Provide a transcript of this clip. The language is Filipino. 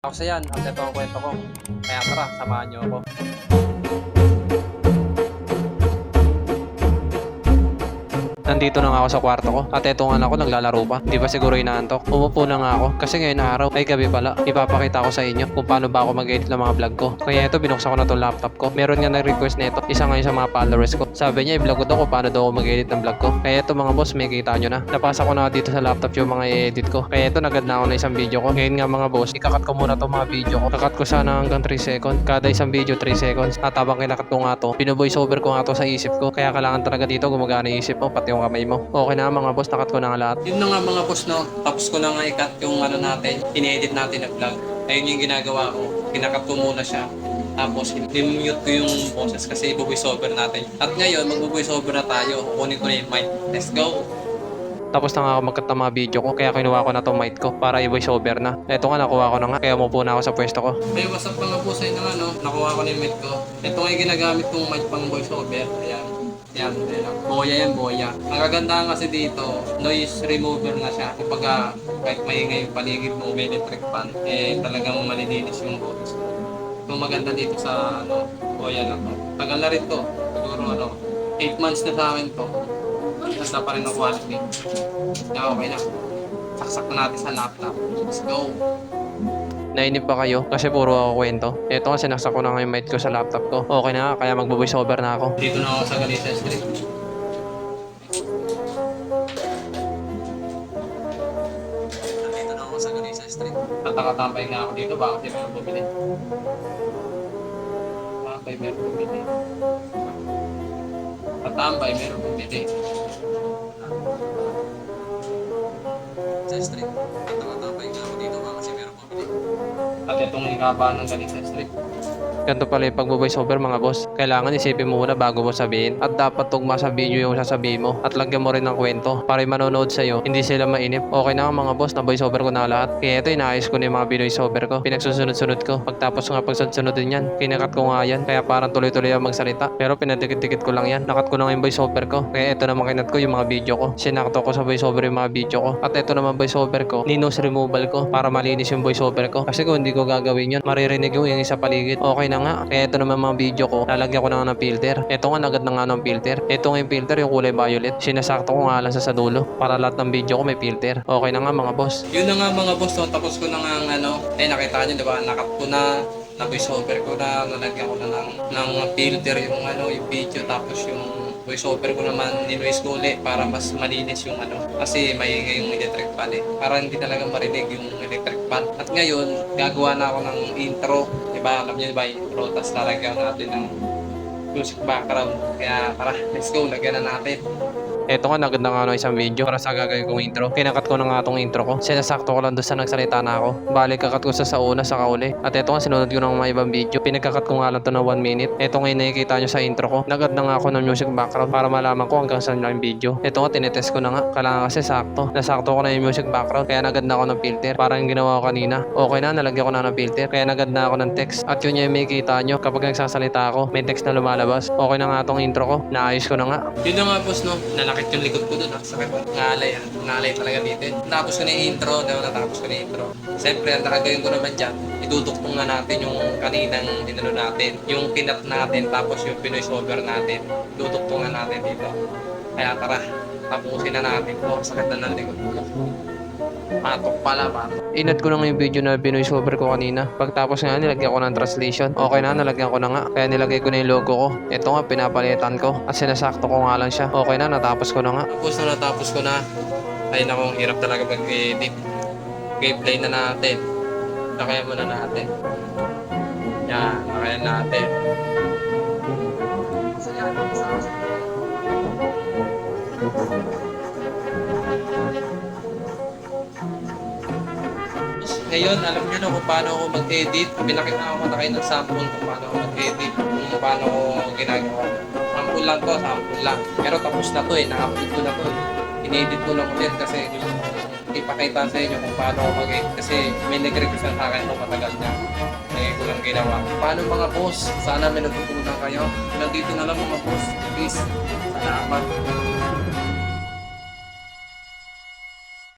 Kasi yan, at ito ang kwento ko. Kaya tara, samahan niyo ako. Nandito na nga ako sa kwarto ko at eto nga ako naglalaro pa. Di ba siguro inaantok? Umupo na nga ako kasi ngayon araw ay gabi pala. Ipapakita ko sa inyo kung paano ba ako mag-edit ng mga vlog ko. Kaya ito binuksan ko na tong laptop ko. Meron nga nag-request nito. Isa ngayon sa mga followers ko. Sabi niya i-vlog ko daw kung paano daw ako mag-edit ng vlog ko. Kaya ito mga boss, may kita nyo na. Napasa ko na dito sa laptop yung mga i-edit ko. Kaya ito nagad na ako na isang video ko. Ngayon nga mga boss, ikakat ko muna tong mga video ko. Kakat ko sana hanggang 3 seconds. Kada isang video 3 seconds. At habang kinakat ko nga to, pinovoice over ko nga to sa isip ko. Kaya kailangan talaga dito gumagana isip mo pati yung kamay mo. Okay na mga boss, nakat ko na nga lahat. Yun na nga mga boss, no. Tapos ko na nga ikat yung ano natin, ini-edit natin na vlog. Ayun yung ginagawa ko. Kinakat ko muna siya. Tapos i-mute ko yung boses kasi i-voice over natin. At ngayon, mag-voice over na tayo. Kunin ko na yung mic. Let's go! Tapos na nga ako magkat ng mga video ko, kaya kinuha ko na tong mic ko para i-voice over na. Ito nga, nakuha ko na nga, kaya umupo na ako sa pwesto ko. May what's up mga po sa inyo nga, no? Nakuha ko na yung mic ko. Ito nga yung ginagamit kong mic pang voice over. Ayan. Yan, boya yan, boya. Ang kagandahan kasi dito, noise remover na siya. Kapag kahit maingay yung paligid mo, may electric fan, eh talagang malilinis yung boses. Ito maganda dito sa boya na to. Tagal na rin to. Siguro 8 months na sa akin to. Basta pa rin ang quality. Kaya okay na. Saksak na natin sa laptop. Let's go! Nainip pa kayo kasi puro ako kwento. Ito kasi sinaksak ko na nga yung mic ko sa laptop ko. Okay na nga, kaya mag-voice over na ako. Dito na ako sa Galisa Street. Dito na ako sa Galisa Street. Tatakatambay nga ako dito, bakit di meron bumili? Tatambay meron bumili. Tatambay meron bumili. Sa street. Tatakatambay nga ako dito, bakit di meron bumili? At itong ikaba ng Galisa Street. Ganito pala yung pag-voice over mga boss. Kailangan isipin mo muna bago mo sabihin. At dapat tugma sa video yung sasabihin mo. At lagyan mo rin ng kwento para yung manonood sa'yo, hindi sila mainip. Okay na mga boss, na voice over ko na lahat. Kaya ito, inaayos ko na yung mga voice over ko. Pinagsusunod-sunod ko. Pagtapos nga pagsunod din yan, kinakat ko nga yan. Kaya parang tuloy-tuloy ang magsalita. Pero pinadikit-dikit ko lang yan. Nakat ko na nga yung voice over ko. Kaya ito naman kinat ko yung mga video ko. Sinakto ko sa voice over yung mga video ko. At ito naman voice over ko, ninos removal ko para malinis yung voice over ko. Kasi kung hindi ko gagawin yun, maririnig yung isa paligid. Okay na nga. Kaya ito naman mga video ko, lalagyan ko na nga ng filter. Ito nga nagad na nga ng filter. Ito nga yung filter, yung kulay violet. Sinasakto ko nga lang sa dulo para lahat ng video ko may filter. Okay na nga mga boss. Yun na nga mga boss, no? Tapos ko na nga nakita nyo diba, nakat ko na voice over ko na, nalagyan ko na ng filter yung yung video, tapos yung voice over ko naman niluis ko ulit para mas malinis yung kasi maingay yung electric fan para hindi talaga marinig yung electric fan. At ngayon gagawa na ako ng intro, diba, alam niyo ba intro, tapos lalagyan natin ng music background. Kaya tara, let's go, lagyan na natin. Eto nga, naganda nga isang video para sa gagawin kong intro. Kinakat ko na nga itong intro ko. Sinasakto ko lang doon sa nagsalita na ako. Balik kakat ko sa una, sa kauli. At eto nga, sinunod ko ng mga ibang video. Pinagkakat ko nga lang ito ng 1 minute. Eto nga yung nakikita nyo sa intro ko. Nagad na nga ako ng music background para malaman ko hanggang saan lang yung video. Eto nga, tinetest ko na nga. Kailangan kasi sakto. Nasakto ko na yung music background. Kaya nagad na ako ng filter. Parang yung ginawa ko kanina. Okay na, nalagyan ko na ng filter. Kaya nagad na ako ng text. At yun yung makikita nyo. Kapag nagsasalita ako, may text na lumalabas. Okay na nga itong intro ko. Naayos ko na nga. Yun na nga boss, no? Nalakit yung likod ko dun, sakit mo. Ngalay talaga dito. Natapos ko na yung intro, natapos ko na yung intro. Siyempre, ang nakagawin ko naman dyan, iduduktong na natin yung kaninang natin, yung kinat natin, tapos yung pinoise over natin, iduduktong na natin dito. Kaya tara, tapusin na natin. Sakit na ng likod ko. Patok pala, patok. Inad ko na nga yung video na binoise over ko kanina. Pagtapos nga, nilagyan ko ng translation. Okay na, nalagyan ko na nga. Kaya nilagay ko na yung logo ko. Ito nga, pinapalitan ko. At sinasakto ko nga lang siya. Okay na, natapos ko na nga. Natapos ko na. Ay naku, hirap talaga mag-edit. Okay, play na natin. Nakayan muna natin. Yan, nakayan natin. Ngayon, alam niyo na kung paano ako mag-edit. Pinakita ko na kayo ng sample kung paano ako mag-edit, kung paano ako ginagawa. Sample lang to, sample lang. Pero tapos na to na-upload ko na to. In-edit ko lang ulit kasi gusto ko ipakita sa inyo kung paano ako mag-edit. Kasi may nag-request sa akin kung matagal na. Kaya ko lang ginawa. Paano mga boss? Sana may natutunan kayo. Nandito na lang mga boss. Please. Salamat.